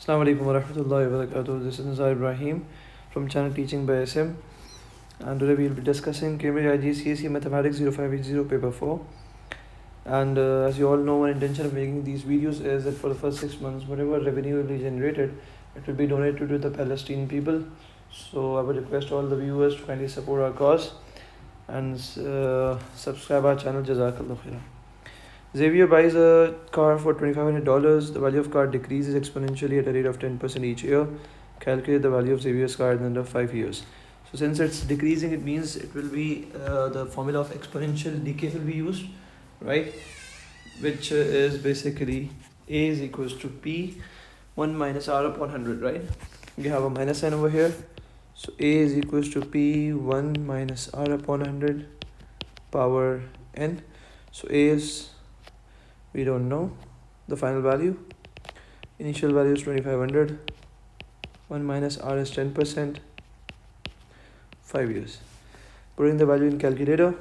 Assalamu alaikum warahmatullahi wabarakatuh. This is Nizar Ibrahim from channel Teaching by SM, and today we will be discussing Cambridge IGCSE Mathematics 0580 Paper 4. And as you all know, my intention of making these videos is that for the first 6 months, whatever revenue will be generated, it will be donated to the Palestinian people. So I would request all the viewers to kindly support our cause and subscribe our channel. Jazakallah khairan. Xavier buys a car for $2,500. The value of car decreases exponentially at a rate of 10% each year. Calculate the value of Xavier's car in under 5 years. So since it's decreasing, it means it will be the formula of exponential decay will be used, right? Which is basically A is equals to P 1 minus R upon 100, right? We have a minus sign over here. So A is equals to P 1 minus R upon 100 power N. So A is, we don't know the final value. Initial value is 2500. 1 minus R is 10%. 5 years. Putting the value in calculator,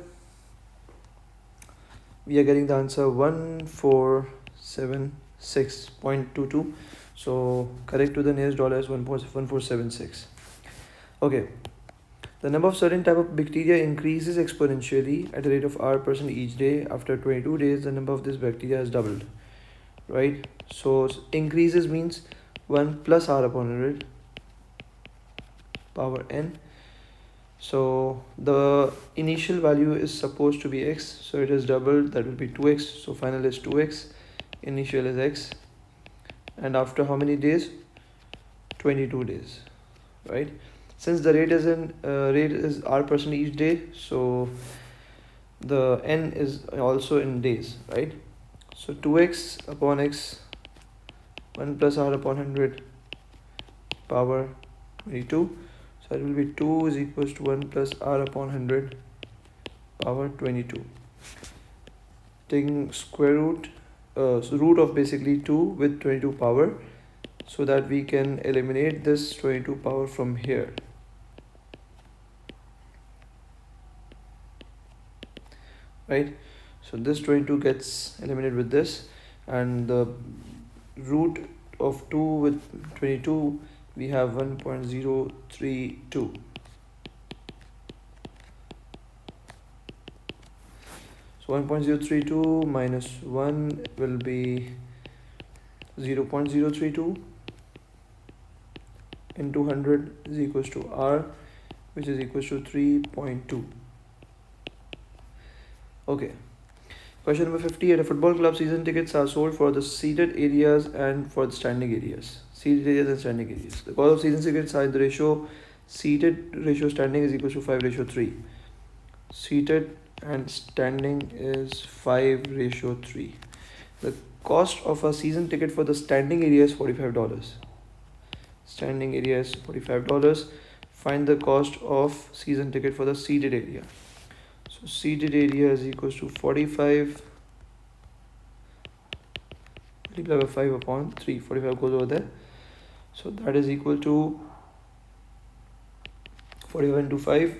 we are getting the answer 1476.22. So correct to the nearest dollar is 1.1476. Okay. The number of certain type of bacteria increases exponentially at a rate of R% each day. After 22 days, the number of this bacteria has doubled, right? So increases means 1 plus R upon 100 power N. So the initial value is supposed to be X, so it is doubled, that will be 2X. So final is 2X, initial is X, and after how many days? 22 days, right? Since the rate is R% each day, so the N is also in days, right? So 2X upon X, 1 plus R upon 100 power 22. So it will be 2 is equals to 1 plus R upon 100 power 22. Taking square root, so root of basically 2 with 22 power, so that we can eliminate this 22 power from here. Right? So this 22 gets eliminated with this, and the root of 2 with 22, we have 1.032. So 1.032 minus 1 will be 0.032 into 100 is equals to R, which is equals to 3.2. Okay. Question number 50. At a football club, season tickets are sold for the seated areas and for the standing areas. Seated areas and standing areas. The cost of season tickets are in the ratio seated ratio standing is equal to 5:3. Seated and standing is 5:3. The cost of a season ticket for the standing area is $45. Standing area is $45. Find the cost of season ticket for the seated area. So seated area is equals to 45 multiplied by 5 upon 3. 45 goes over there. So that is equal to 45 into 5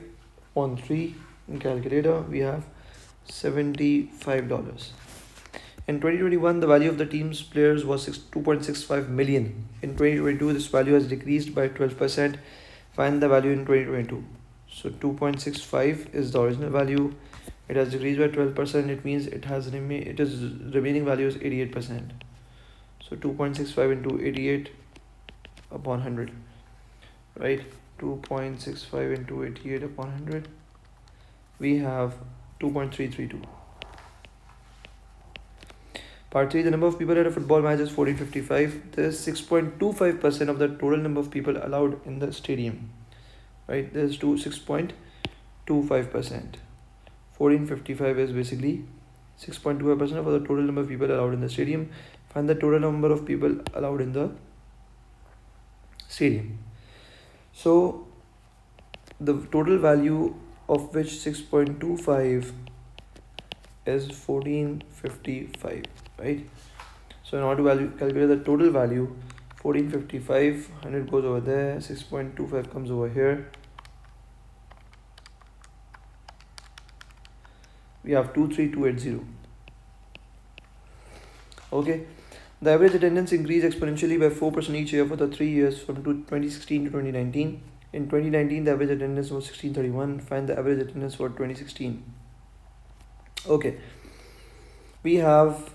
upon 3. In calculator, we have $75. In 2021, the value of the team's players was 2.65 million. In 2022, this value has decreased by 12%. Find the value in 2022. So 2.65 is the original value. It has decreased by 12%. It means remaining value is 88%. So 2.65 into 88 upon 100, right? 2.65 into 88 upon 100. We have 2.332. Part 3. The number of people at a football match is 1455. There is 6.25% of the total number of people allowed in the stadium. Right, there's 6.25%. 1455 is basically 6.25% of the total number of people allowed in the stadium. Find the total number of people allowed in the stadium. So the total value of which 6.25 is 1455, right? So in order to calculate the total value, 1455, 100 goes over there, 6.25 comes over here. We have 23280. Okay. The average attendance increased exponentially by 4% each year for the 3 years from 2016 to 2019. In 2019, the average attendance was 1631. Find the average attendance for 2016. Okay, we have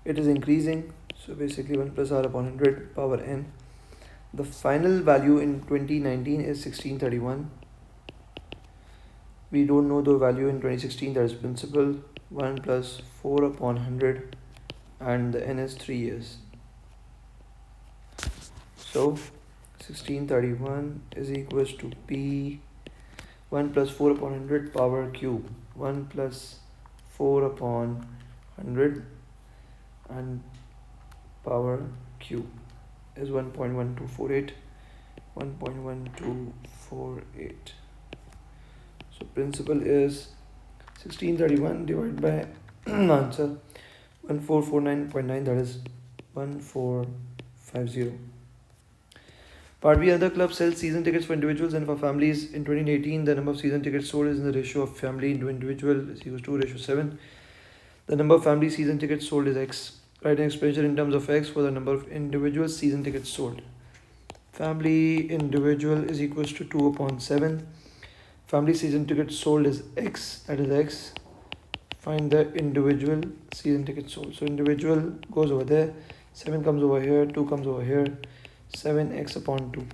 it is increasing, so basically 1 plus r upon 100 power n. The final value in 2019 is 1631. We don't know the value in 2016, that is principal. 1 plus 4 upon 100 and the n is 3 years. So 1631 is equals to p 1 plus 4 upon 100 power cube. 1 plus 4 upon 100 and power cube is 1.1248. 1.1248. So principal is 1631 divided by answer 1449.9, that is 1450. Part B, other clubs sell season tickets for individuals and for families. In 2018, the number of season tickets sold is in the ratio of family into individual is equals to ratio 7. The number of family season tickets sold is X. Write an expression in terms of X for the number of individual season tickets sold. Family individual is equals to 2 upon 7. Family season tickets sold is X, that is X. Find the individual season tickets sold. So individual goes over there, 7 comes over here, 2 comes over here, 7x upon 2.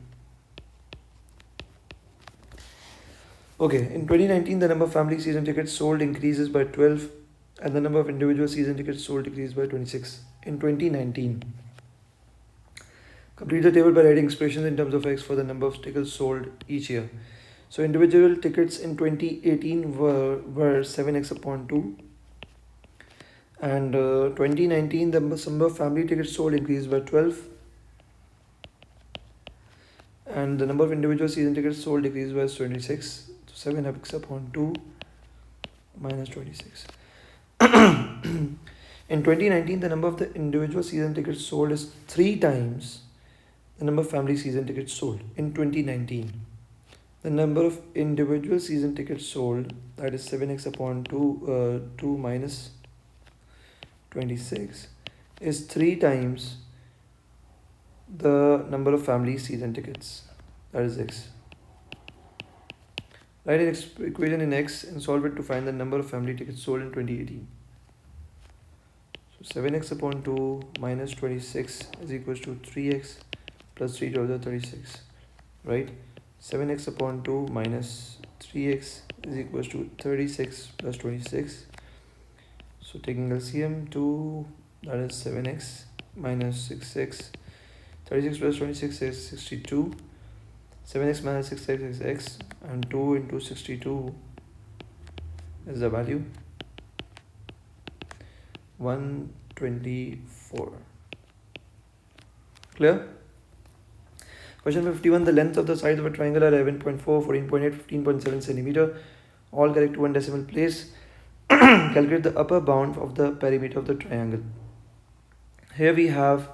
Okay, in 2019, the number of family season tickets sold increases by 12 and the number of individual season tickets sold decreased by 26. In 2019, complete the table by writing expressions in terms of X for the number of tickets sold each year. So individual tickets in 2018 were 7x upon 2 and 2019 the number of family tickets sold increased by 12 and the number of individual season tickets sold decreased by 26. So 7x upon 2 minus 26. In 2019, the number of the individual season tickets sold is 3 times the number of family season tickets sold. In 2019, the number of individual season tickets sold, that is 7x upon 2 minus 26, is 3 times the number of family season tickets, that is X. Write an equation in X and solve it to find the number of family tickets sold in 2018. So 7x upon 2 minus 26 is equals to 3x plus 3 to the 36, right? 7x upon 2 minus 3x is equals to 36 plus 26. So taking LCM, 2, that is 7x minus 6x. 36 plus 26 is 62. 7x minus 6x is x, and 2 into 62 is the value 124. Clear? Question 51. The length of the sides of a triangle are 11.4, 14.8, 15.7 centimeter. All correct to one decimal place. Calculate the upper bound of the perimeter of the triangle. Here we have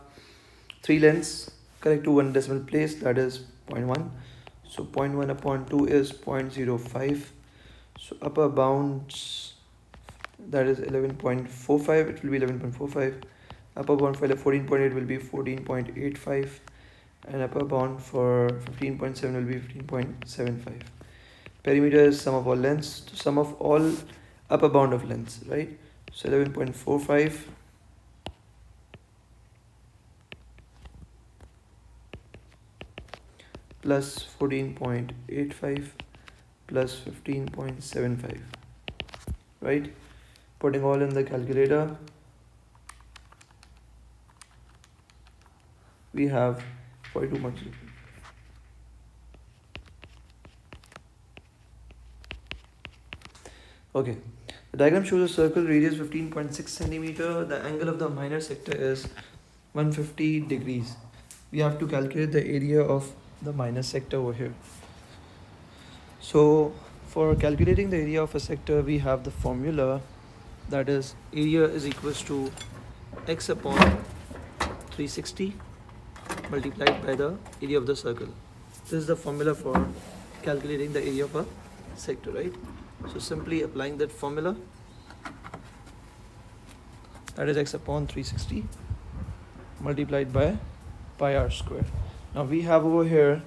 3 lengths correct to one decimal place, that is 0.1. So 0.1 upon 2 is 0.05. So upper bounds, that is 11.45, it will be 11.45. Upper bound for 14.8 will be 14.85. And upper bound for 15.7 will be 15.75. Perimeter is sum of all lengths, to sum of all upper bound of lengths, right? So 11.45 plus 14.85 plus 15.75, right? Putting all in the calculator, we have 42.0. Okay, the diagram shows a circle radius 15.6 centimeter. The angle of the minor sector is 150 degrees. We have to calculate the area of the minor sector over here. So for calculating the area of a sector, we have the formula, that is area is equals to x upon 360 multiplied by the area of the circle. This is the formula for calculating the area of a sector, right? So simply applying that formula, that is x upon 360 multiplied by pi r square. Now we have over here,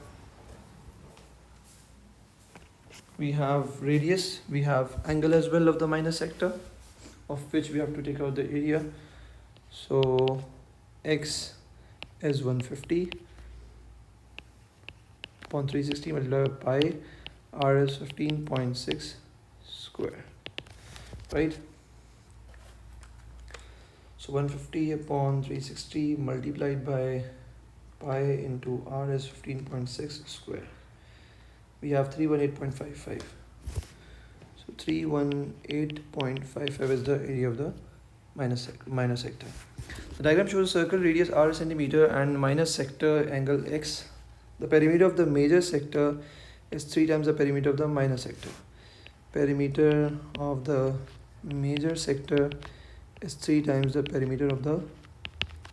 we have radius, we have angle as well of the minor sector, of which we have to take out the area. So x is 150 upon 360 multiplied by pi, r is 15.6 square, right? So 150 upon 360 multiplied by pi into r is 15.6 square. We have 318.55. So 318.55 is the area of the minor sector. The diagram shows a circle, radius r centimeter and minor sector angle x. The perimeter of the major sector is 3 times the perimeter of the minor sector. Perimeter of the major sector is 3 times the perimeter of the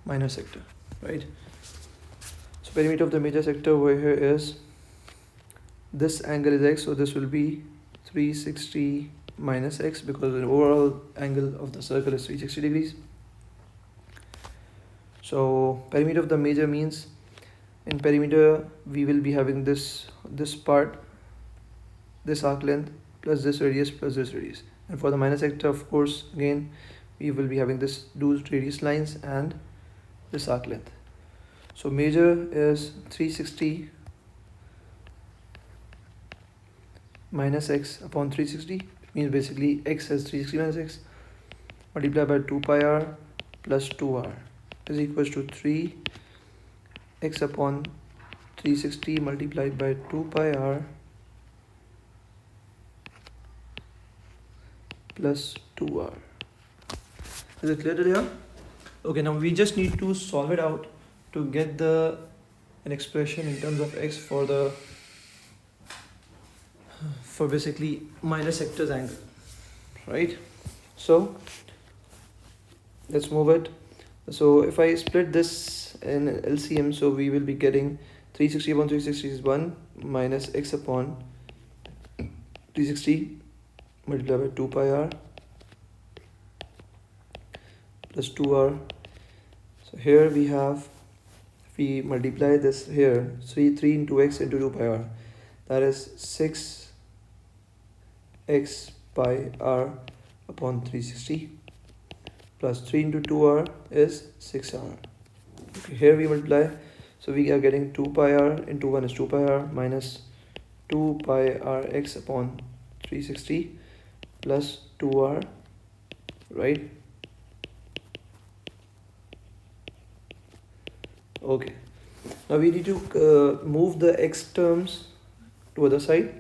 minor sector, right? So perimeter of the major sector over here is, this angle is x, so this will be 360 minus x, because the overall angle of the circle is 360 degrees. So perimeter of the major means, in perimeter we will be having this part, this arc length plus this radius plus this radius, and for the minor sector, of course, again we will be having those radius lines and this arc length. So major is 360 minus x upon 360. It means basically x is 360 minus x multiplied by 2 pi r plus 2r is equals to 3x upon 360 multiplied by 2 pi r plus 2r. Is it clear to here? Okay, now we just need to solve it out to get an expression in terms of x for basically minor sector's angle, right? So let's move it. So if I split this in LCM, so we will be getting 360 upon 360 is 1 minus x upon 360 multiplied by 2 pi r plus 2r. So here we have, if we multiply this here, 3 into x into 2 pi r, that is 6x pi r upon 360 plus 3 into 2r is 6r. Okay, here we multiply, so we are getting 2 pi r into 1 is 2 pi r minus 2 pi r x upon 360 plus 2r, right? Okay, now we need to move the x terms to other side,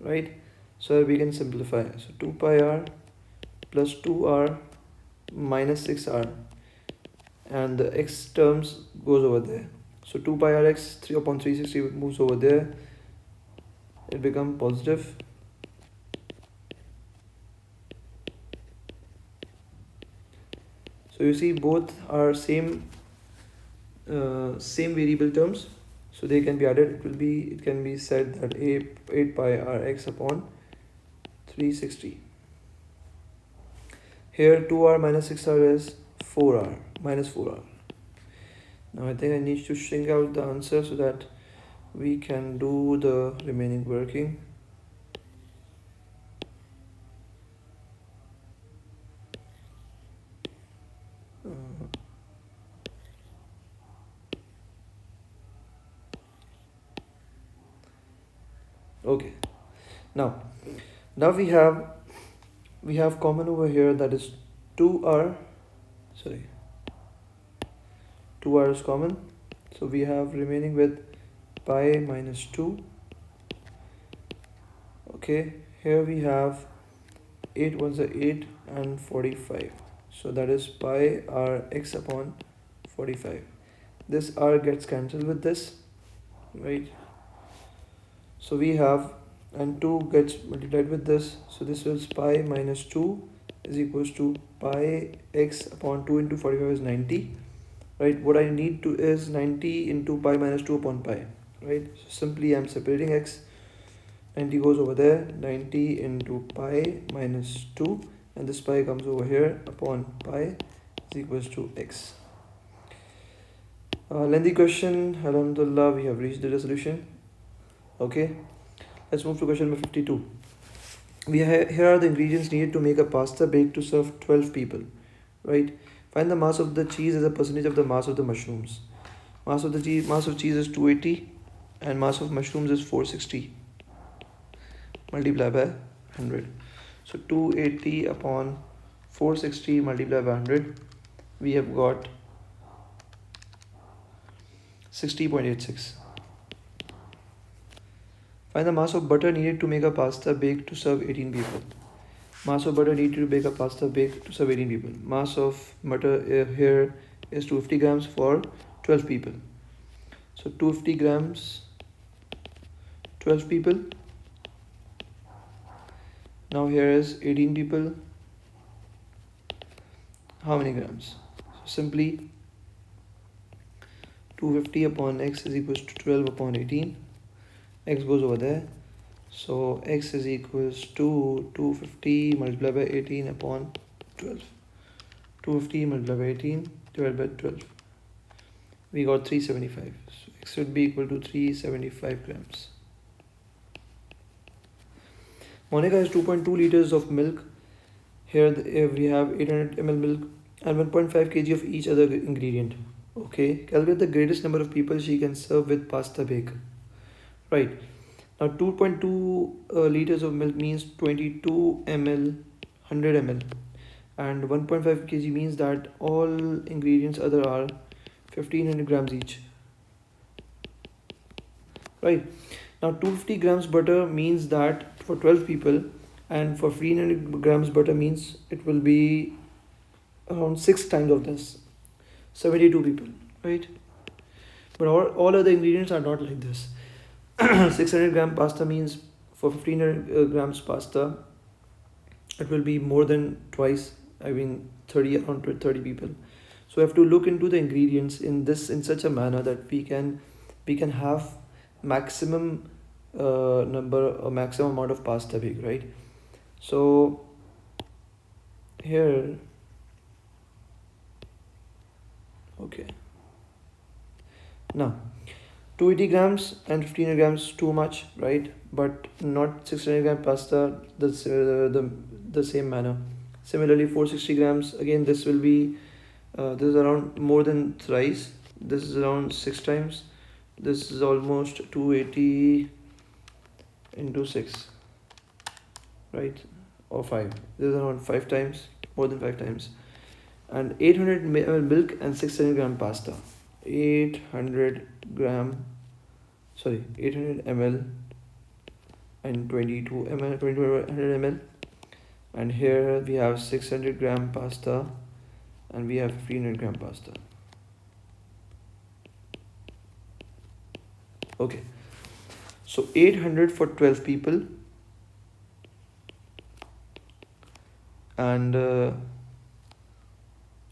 right? So we can simplify. So 2 pi r plus 2r minus 6r, and the x terms goes over there. So 2 pi r x 3 upon 360 moves over there, it becomes positive. So you see both are same variable terms, so they can be added. It can be said that 8 pi r x upon 360. Here 2r minus 6r is 4r minus 4r. Now I think I need to shrink out the answer so that we can do the remaining working. Okay, now we have common over here, that is 2r is common, so we have remaining with pi minus 2. Okay, here we have 8 ones are 8 and 45, so that is pi r x upon 45. This r gets cancelled with this, right? So we have, and 2 gets multiplied with this, so this is pi minus 2 is equals to pi x upon 2 into 45 is 90, right? What I need to is 90 into pi minus 2 upon pi, right? So simply I'm separating x, 90 goes over there, 90 into pi minus 2, and this pi comes over here upon pi is equals to x. Lengthy question. Alhamdulillah, we have reached the resolution. Okay, let's move to question number 52. Here are the ingredients needed to make a pasta baked to serve 12 people, right? Find the mass of the cheese as a percentage of the mass of the mushrooms. Mass of cheese is 280 and mass of mushrooms is 460. Multiply by 100. So 280 upon 460 multiplied by 100, we have got 60.86. Find the mass of butter needed to make a pasta baked to serve 18 people. Mass of butter needed to bake a pasta baked to serve 18 people. Mass of butter here is 250 grams for 12 people. So 250 grams, 12 people. Now here is 18 people. How many grams? So simply 250 upon x is equals to 12 upon 18. X goes over there. So x is equals to 250 multiplied by 18 upon 12. 250 multiplied by 18 divided by 12. We got 375. So x should be equal to 375 grams. Monica has 2.2 liters of milk. Here we have 800 ml milk and 1.5 kg of each other ingredient. Okay, calculate the greatest number of people she can serve with pasta bake. Right. Now 2.2 liters of milk means 22 ml, 100 ml, and 1.5 kg means that all ingredients other are 1500 grams each. Right. Now 250 grams butter means that for 12 people, and for 1500 grams butter means it will be around 6 times of this, 72 people, right? But all other ingredients are not like this. 600 gram pasta means for 1500 grams pasta, it will be more than twice. I mean 30, around 30 people. So we have to look into the ingredients in such a manner that we can have maximum number or maximum amount of pasta bake, right? So here, okay, now 280 grams and 1500 grams too much, right? But not 600 gram pasta, the same manner. Similarly 460 grams, again this will be this is around more than thrice, this is around 6 times, this is almost 280 into 6, right? Or 5, this is around 5 times, more than 5 times. And 800 ml milk and 600 gram pasta. 800 ml and 22 ml, 2200 ml, and here we have 600 gram pasta and we have 1500 gram pasta. Okay, so 800 for 12 people and 800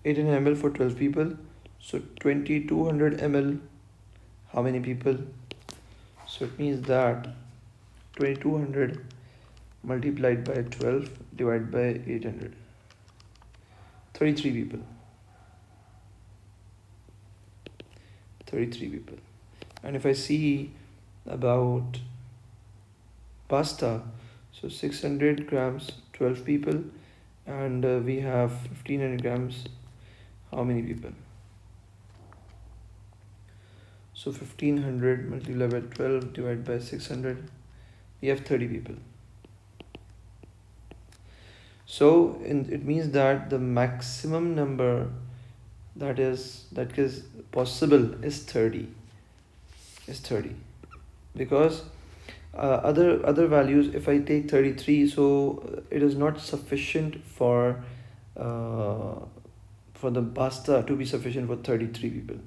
ml for 12 people. So 2200 ml, how many people? So it means that 2200 multiplied by 12 divided by 800, 33 people. 33 people. And if I see about pasta, so 600 grams, 12 people, and we have 1500 grams, how many people? So 1500 multiplied by 12 divided by 600, we have 30 people. So it means that the maximum number that is possible is 30. Because other values, if I take 33, so it is not sufficient for the pasta to be sufficient for 33 people.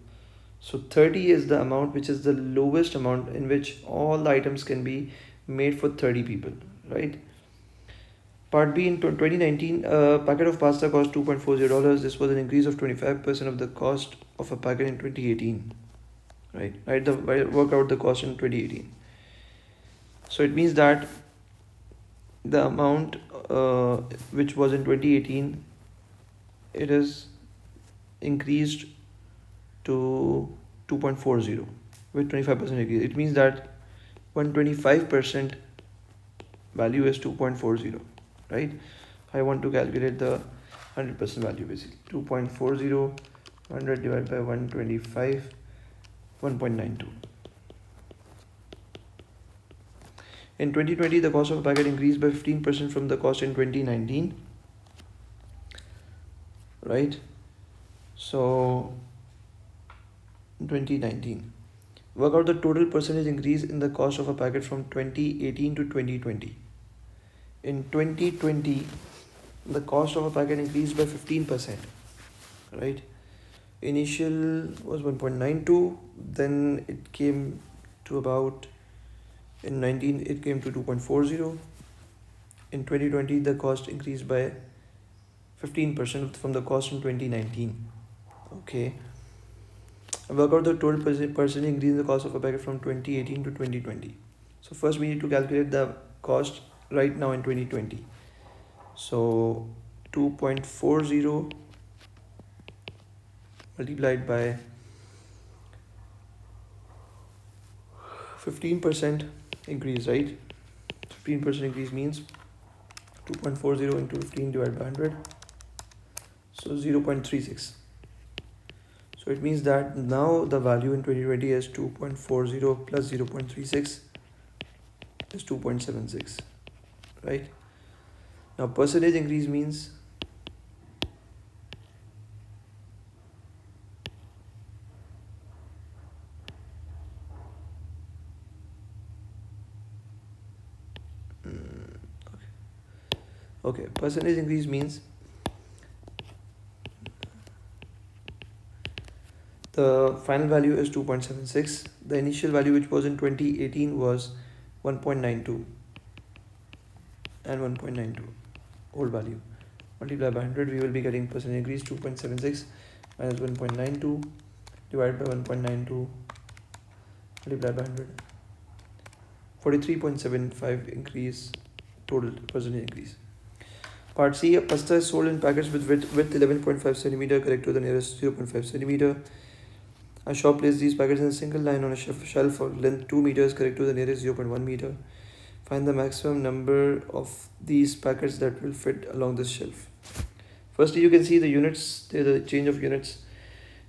So 30 is the amount which is the lowest amount in which all the items can be made for 30 people, right? Part B, in 2019, a packet of pasta cost $2.40. This was an increase of 25% of the cost of a packet in 2018. Right? Work out the cost in 2018. So it means that the amount which was in 2018, it is increased to 2.40 with 25% increase. It means that 125% value is 2.40, right? I want to calculate the 100% value basically. 2.40 100 divided by 125, 1.92. In 2020, the cost of a packet increased by 15% from the cost in 2019, right? So 2019, work out the total percentage increase in the cost of a packet from 2018 to 2020. In 2020, the cost of a packet increased by 15%, right? Initial was 1.92, then it came to about, in 19 it came to 2.40. In 2020, the cost increased by 15% from the cost in 2019. Okay, work out the total percent increase in the cost of a packet from 2018 to 2020. So first we need to calculate the cost right now in 2020. So 2.40 multiplied by 15% increase, right? 15% increase means 2.40 into 15 divided by 100, so 0.36. So it means that now the value in 2020 is 2.40 plus 0.36 is 2.76, right? Now percentage increase means okay, percentage increase means the final value is 2.76. The initial value, which was in 2018, was 1.92 and 1.92 old value. Multiply by 100, we will be getting percentage increase 2.76 minus 1.92 divided by 1.92 multiplied by 100. 43.75 increase, total percentage increase. Part C, a pasta is sold in packets with width 11.5 centimeter, correct to the nearest 0.5 centimeter. A shop places these packets in a single line on a shelf of length 2 meters, correct to the nearest 0.1 meter. Find the maximum number of these packets that will fit along this shelf. Firstly, you can see the units, the change of units.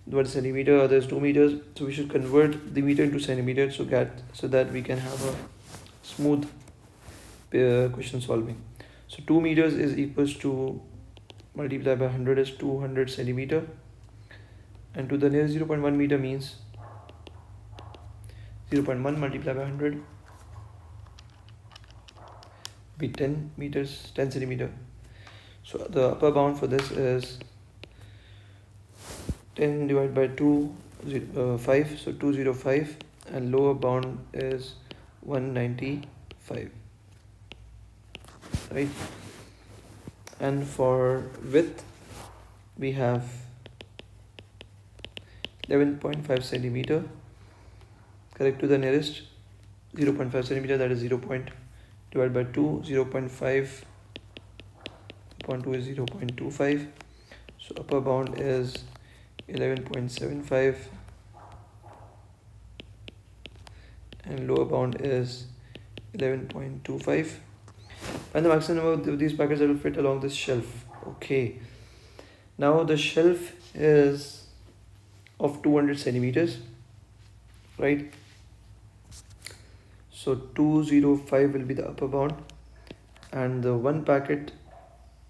One centimeter, others 2 meters. So we should convert the meter into centimeters so that we can have a smooth question solving. So 2 meters is equals to, multiplied by 100 is 200 centimeter, and to the nearest 0.1 meter means 0.1 multiplied by 100 be 10 meters, 10 centimeter. So the upper bound for this is 10 divided by 5, so 205, and lower bound is 195, right? And for width we have 11.5 centimeter, correct to the nearest 0.5 centimeter, that is 0. Divided by 2, 0.5 upon 2 is 0.25. So upper bound is 11.75 and lower bound is 11.25. And the maximum number of these packets that will fit along this shelf. Okay, now the shelf is of 200 centimeters, right? So 205 will be the upper bound, and the one packet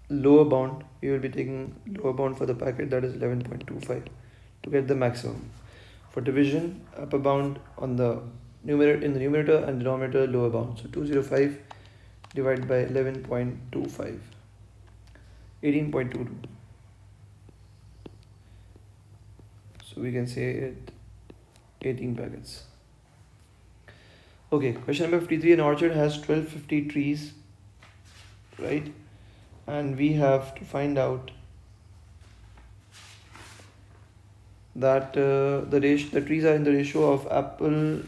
lower bound, we will be taking lower bound for the packet, that is 11.25, to get the maximum. For division, upper bound on the numerator, in the numerator, and denominator lower bound. So 205 divided by 11.25, 18.22. So we can say it 18 packets. Okay, question number 53. An orchard has 1250 trees, right? And we have to find out that the trees are in the ratio of apple,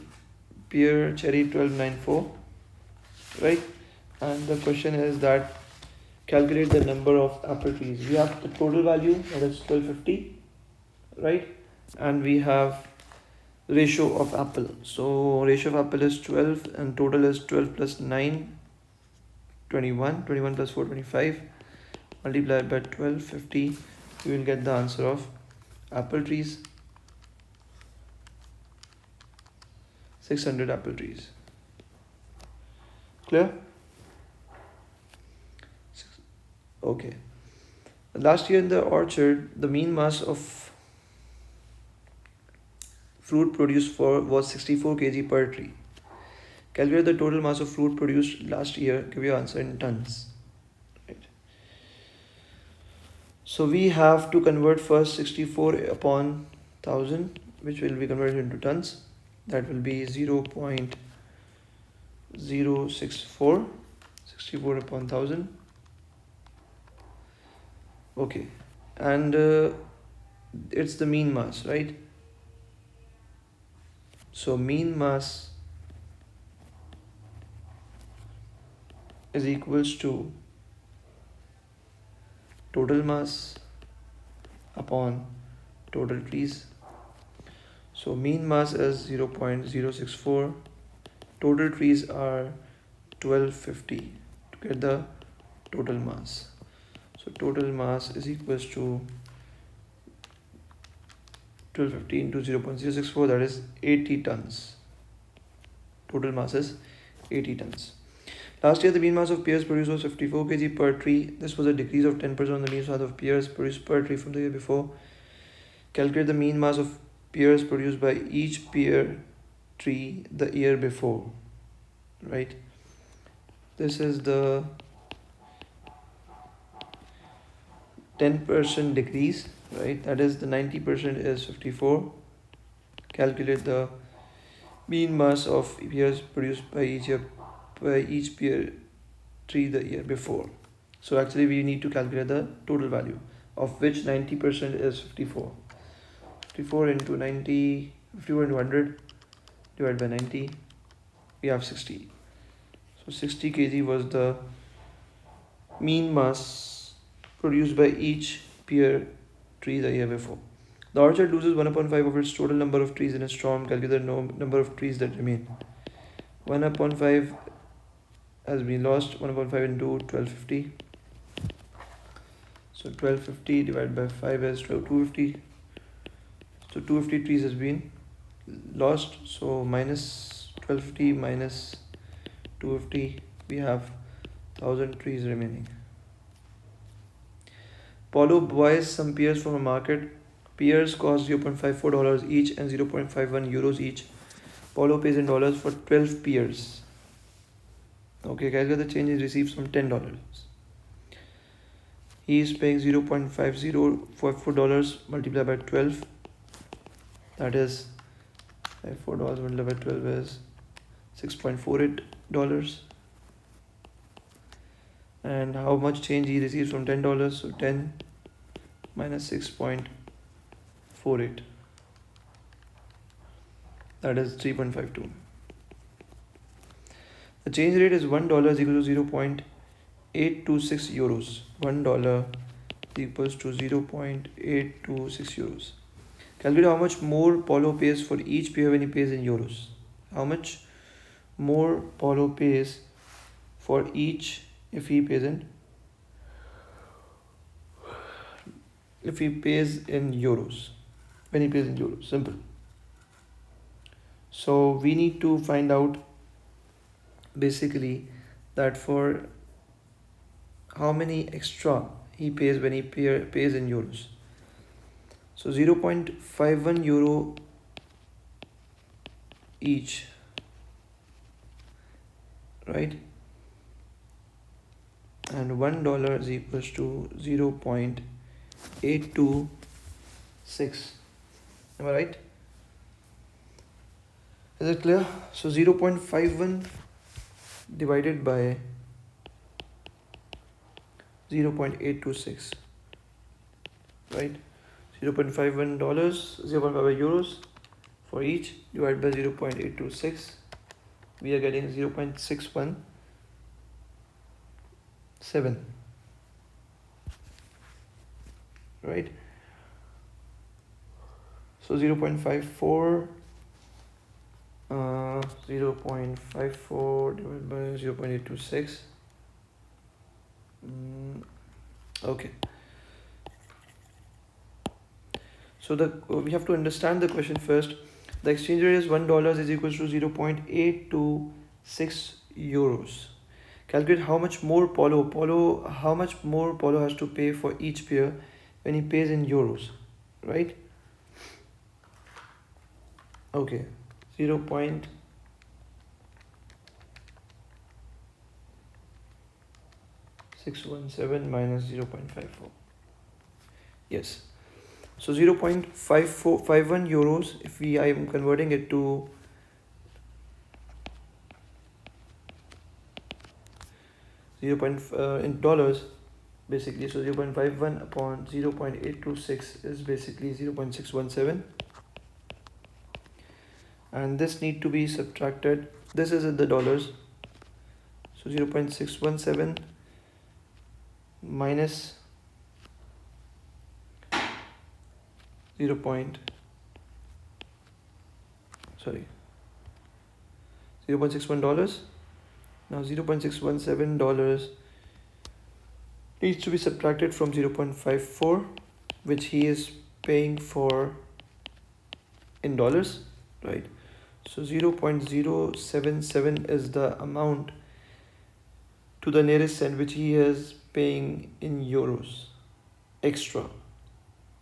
pear, cherry 1294, right? And the question is that calculate the number of apple trees. We have the total value, that is 1250, right? And we have ratio of apple. So ratio of apple is 12 and total is 12 plus 9, 21. 21 plus 4, 25. Multiplied by 12, 50. We will get the answer of apple trees. 600 apple trees. Clear? Okay. Last year in the orchard, the mean mass of fruit produced was 64 kg per tree. Calculate the total mass of fruit produced last year. Give your answer in tons. Right. So we have to convert first 64 upon 1000, which will be converted into tons. That will be 0.064. 64 upon 1000. Okay, and it's the mean mass, right? So mean mass is equals to total mass upon total trees. So mean mass is 0.064. Total trees are 1250 to get the total mass. So total mass is equals to 1250 into 0.064, that is 80 tons. Total mass is 80 tons. Last year, the mean mass of pears produced was 54 kg per tree. This was a decrease of 10% on the mean mass of pears produced per tree from the year before. Calculate the mean mass of pears produced by each pear tree the year before. Right? This is the 10% decrease, right? That is the 90% is 54. Calculate the mean mass of pears produced by each pear tree the year before. So actually we need to calculate the total value, of which 90% is 54. 54 into 90, 54 into 100 divided by 90, we have 60. So 60 kg was the mean mass produced by each pear tree the year before. The orchard loses 1 upon 5 of its total number of trees in a storm. Calculate the number of trees that remain. 1 upon 5 has been lost. 1 upon 5 into 1250. So 1250 divided by 5 is 250. So 250 trees has been lost. So minus 1250 minus 250, we have 1000 trees remaining. Paulo buys some pears from a market. Pears cost $0.54 each and 0.51 euros each. Paulo pays in dollars for 12 pears. Okay, calculate the change he receives from $10. He is paying $0.50 multiplied by 12. That is $4 multiplied by 12 is $6.48. And how much change he receives from $10? So 10 minus 6.48. That is 3.52. The change rate is $1 is equal to 0.826 euros. $1 equals to 0.826 euros. Calculate how much more Paulo pays for each pear when he pays in euros. How much more Paulo pays for each if he pays in euros. When he pays in euros. Simple. So we need to find out basically that for how many extra he pays when he pays in euros. So 0.51 euro each, right? And $1 is equals to 0.826. Am I right? Is it clear? So 0.51 divided by 0.826, right? $0.51, 0.5 euros for each divided by 0.826. We are getting 0.617, right? So 0.54 0.54 divided by 0.826. Okay, so we have to understand the question first. The exchange rate is $1 is equals to 0.826 euros. Calculate how much more how much more Polo has to pay for each pair when he pays in euros, right? Okay, 0.617 minus 0.54. Yes, so 0.5451 euros. If I am converting it to in dollars, basically, so 0.51 upon 0.826 is basically 0.617, and this need to be subtracted. This is in the dollars, so 0.617 minus 0. Sorry, $0.61. Now $0.617 needs to be subtracted from 0.54, which he is paying for in dollars, right? So 0.077 is the amount to the nearest cent which he is paying in euros extra.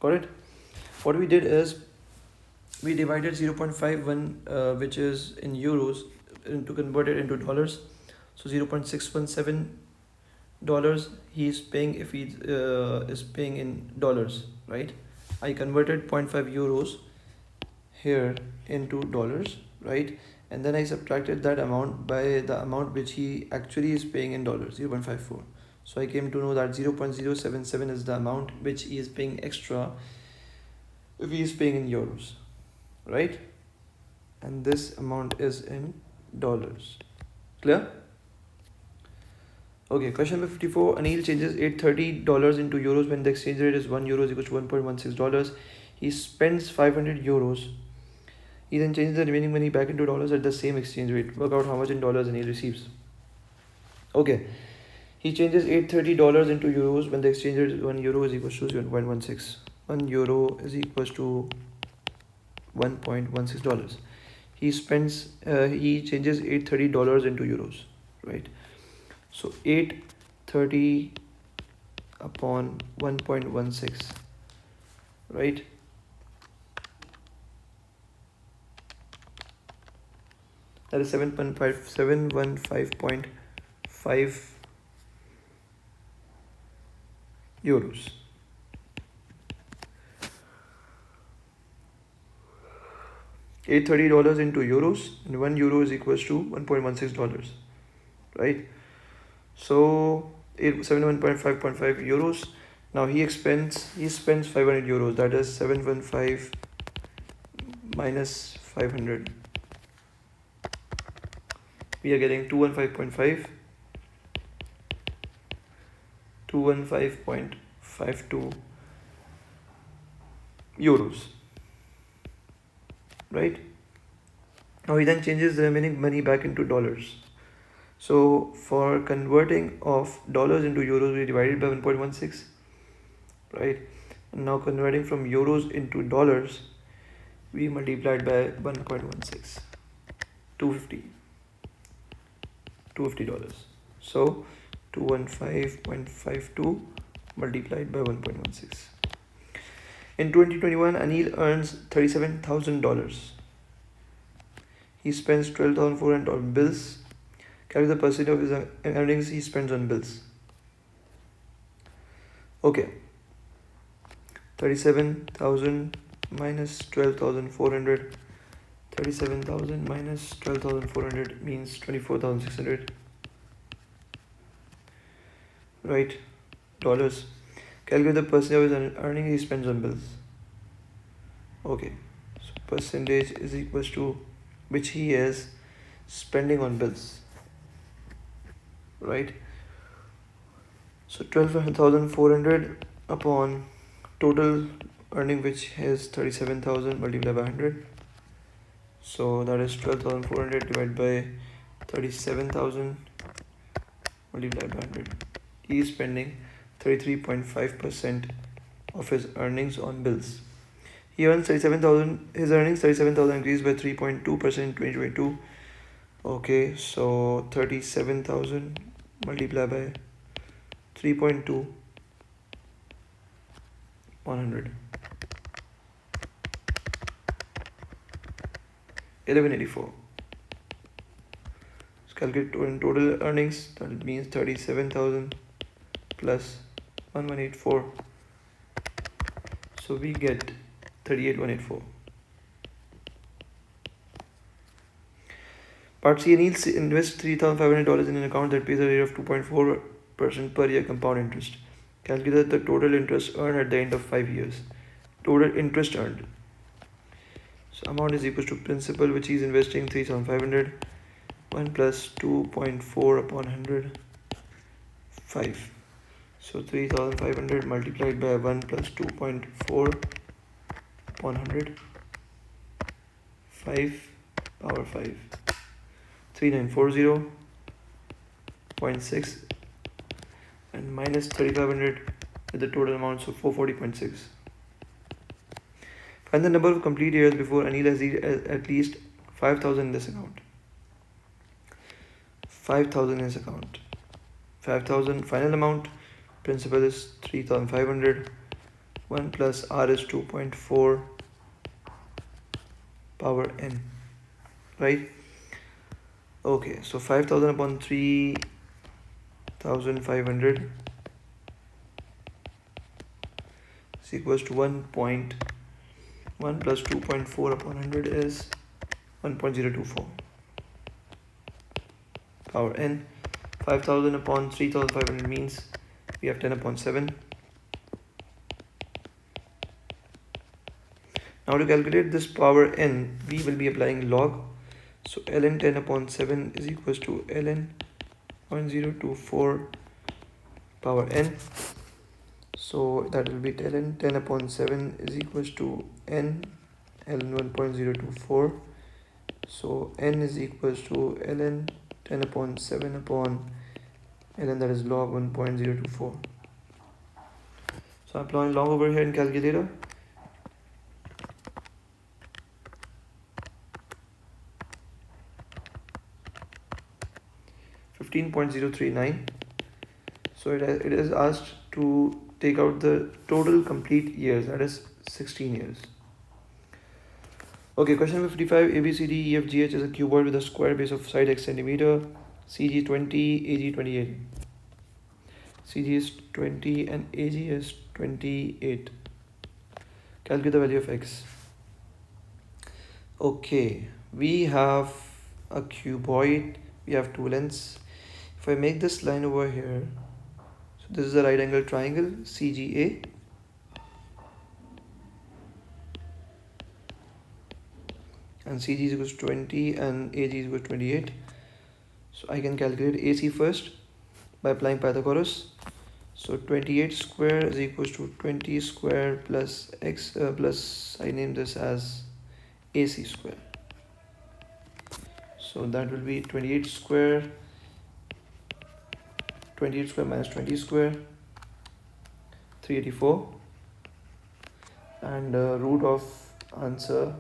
Got it? What we did is we divided 0.51 which is in euros to convert it into dollars. So $0.617 he is paying if he is paying in dollars, right? I converted 0.5 euros here into dollars, right? And then I subtracted that amount by the amount which he actually is paying in dollars, 0.54. So I came to know that 0.077 is the amount which he is paying extra if he is paying in euros, right? And this amount is in dollars. Clear? Okay, question number 54. Anil changes $830 into euros when the exchange rate is €1 is equal to $1.16. He spends 500 euros. He then changes the remaining money back into dollars at the same exchange rate. Work out how much in dollars Anil receives. Okay, he changes $830 into euros when the exchange rate is €1 is equal to 1.16. €1 is equal to $1.16. He changes $830 into euros, right? So 830 upon 1.16, right? That is 715.5 euros. $830 into euros, and €1 is equals to $1.16, right? So 71.5.5 euros. Now he spends 500 euros. That is 715 minus 500. We are getting 215.5. 215.52 euros, right? Now he then changes the remaining money back into dollars. So for converting of dollars into euros, we divided by 1.16, right? And now converting from euros into dollars, we multiplied by 1.16, $250. So 215.52 multiplied by 1.16. In 2021, Anil earns $37,000. He spends $12,400 on bills. Calculate the percentage of his earnings he spends on bills. Okay. 37,000 minus 12,400. 37,000 minus 12,400 means 24,600. Right? Dollars. Calculate the percentage of his earning he spends on bills. Okay. So percentage is equals to which he is spending on bills. Right? So 12,400 upon total earning, which is 37,000 multiplied by 100. So that is 12,400 divided by 37,000 multiplied by 100. He is spending 33.5% of his earnings on bills. He earns 37,000. His earnings 37,000 increased by 3.2% in 2022. Okay, so 37,000 multiplied by 3.2 100. 1184. Let's calculate in total earnings. That means 37,000 plus 1184. So we get 38,184. Part C, Anil invests $3,500 in an account that pays a rate of 2.4% per year compound interest. Calculate the total interest earned at the end of 5 years. Total interest earned. So amount is equal to principal, which he is investing 3,500. 1 plus 2.4 upon 100. 5. So 3,500 multiplied by 1 plus 2.4 upon 100. 5 power 5. 3940.6 and minus 3,500 with the total amount, so 440.6. Find the number of complete years before Anil has at least 5,000 in this account. 5,000 in his account. 5,000 final amount. Principal is 3,500. 1 plus R is 2.4 power n. Right? Okay, so 5,000 upon 3,500 is equals to 1.1 plus 2.4 upon 100 is 1.024 power n. 5,000 upon 3,500 means we have 10 upon 7. Now to calculate this power n, we will be applying log. So ln 10 upon 7 is equals to ln 0.024 power n. So that will be ln 10 upon 7 is equals to n ln 1.024. So n is equals to ln 10 upon 7 upon ln, that is log 1.024. So I'm applying log over here in calculator. 15.039. So it is asked to take out the total complete years, that is 16 years. Okay, question number 55. ABCDEFGH is a cuboid with a square base of side x centimeter. CG 20, AG 28. CG is 20 and AG is 28. Calculate the value of x. Okay, we have a cuboid, we have two lengths. If I make this line over here, so this is a right angle triangle CGA. And CG is equals to 20 and AG is equals to 28. So I can calculate AC first by applying Pythagoras. So 28 square is equals to 20 square plus x plus, I name this as AC square. So that will be 28 square minus 20 square, 384, and root of answer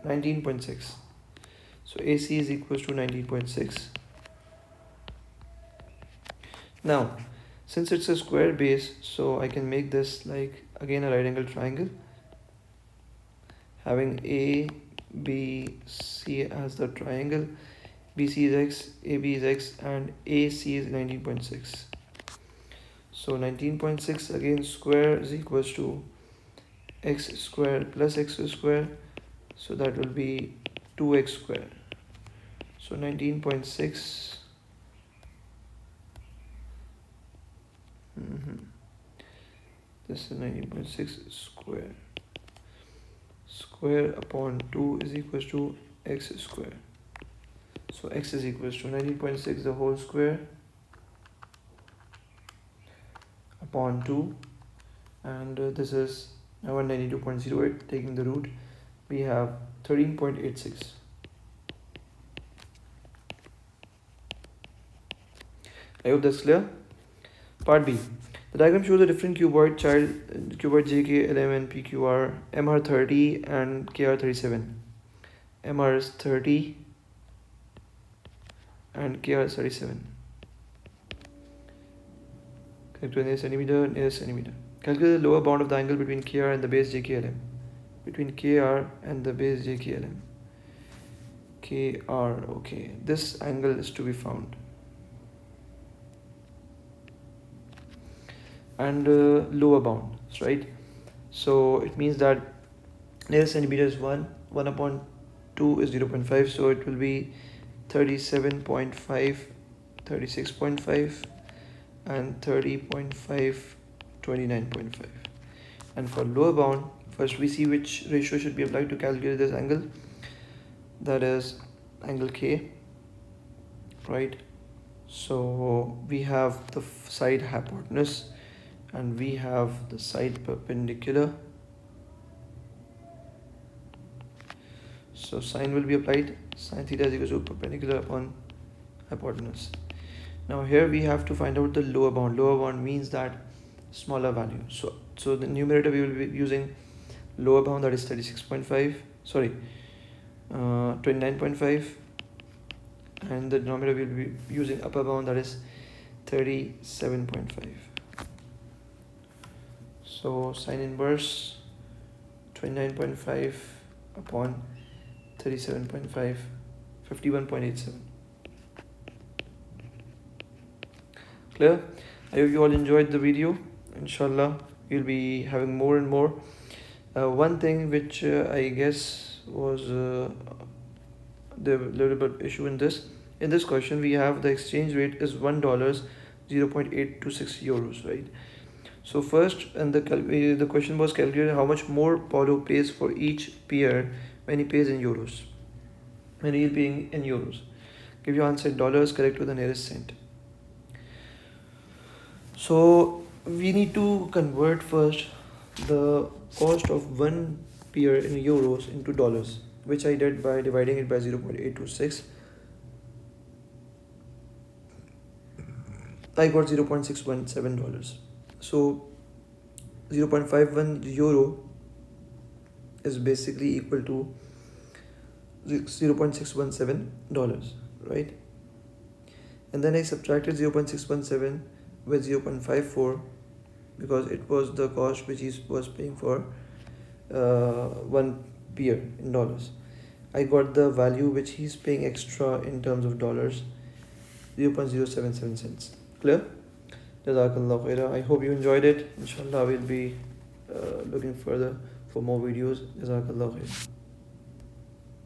19.6. So AC is equals to 19.6. Now, since it's a square base, so I can make this like again a right angle triangle having A, B, C as the triangle. BC is x, AB is x, and AC is 19.6. So 19.6 again square is equals to x square plus x square. So that will be 2x square. So 19.6 this is 19.6 square upon 2 is equals to x square. So x is equals to 19.6 the whole square upon 2, and this is 192.08. Taking the root, we have 13.86. I hope that's clear. Part B. The diagram shows the different cuboid cuboid JK, LM and PQR. MR 30 and KR 37. MR is 30 and KR is 37. Calculate nearest centimeter, nearest centimeter. Calculate the lower bound of the angle between KR and the base JKLM. Between KR and the base JKLM. KR, okay. This angle is to be found. And lower bound, right? So it means that nearest centimeter is 1 upon 2 is 0.5, so it will be 37.5, 36.5 and 30.5, 29.5. And for lower bound, first we see which ratio should be applied to calculate this angle. That is angle K, right? So we have the side hypotenuse and we have the side perpendicular. So sine will be applied. Sine theta is equal to perpendicular upon hypotenuse. Now here we have to find out the lower bound. Lower bound means that smaller value. So the numerator we will be using lower bound, that is 29.5, and the denominator we will be using upper bound, that is 37.5. So sine inverse 29.5 upon 37.5, 51.87. Clear? I hope you all enjoyed the video. Inshallah, you'll be having more and more. One thing which I guess was the little bit issue in this question, we have the exchange rate is $1, 0.826 euros, right? So first, and the question was calculated how much more Paulo pays for each pair when he pays in euros. When he is paying in euros. Give your answer in dollars, correct to the nearest cent. So we need to convert first the cost of one pair in euros into dollars, which I did by dividing it by 0.826. I got $0.617. So 0.51 euro is basically equal to $0.617, right? And then I subtracted 0.617 with 0.54 because it was the cost which he was paying for one pair in dollars. I got the value which he's paying extra in terms of dollars, 0.077 cents. Clear? Jazakallah khaira. I hope you enjoyed it. Inshallah, we'll be looking further for more videos. Jazakallah khair.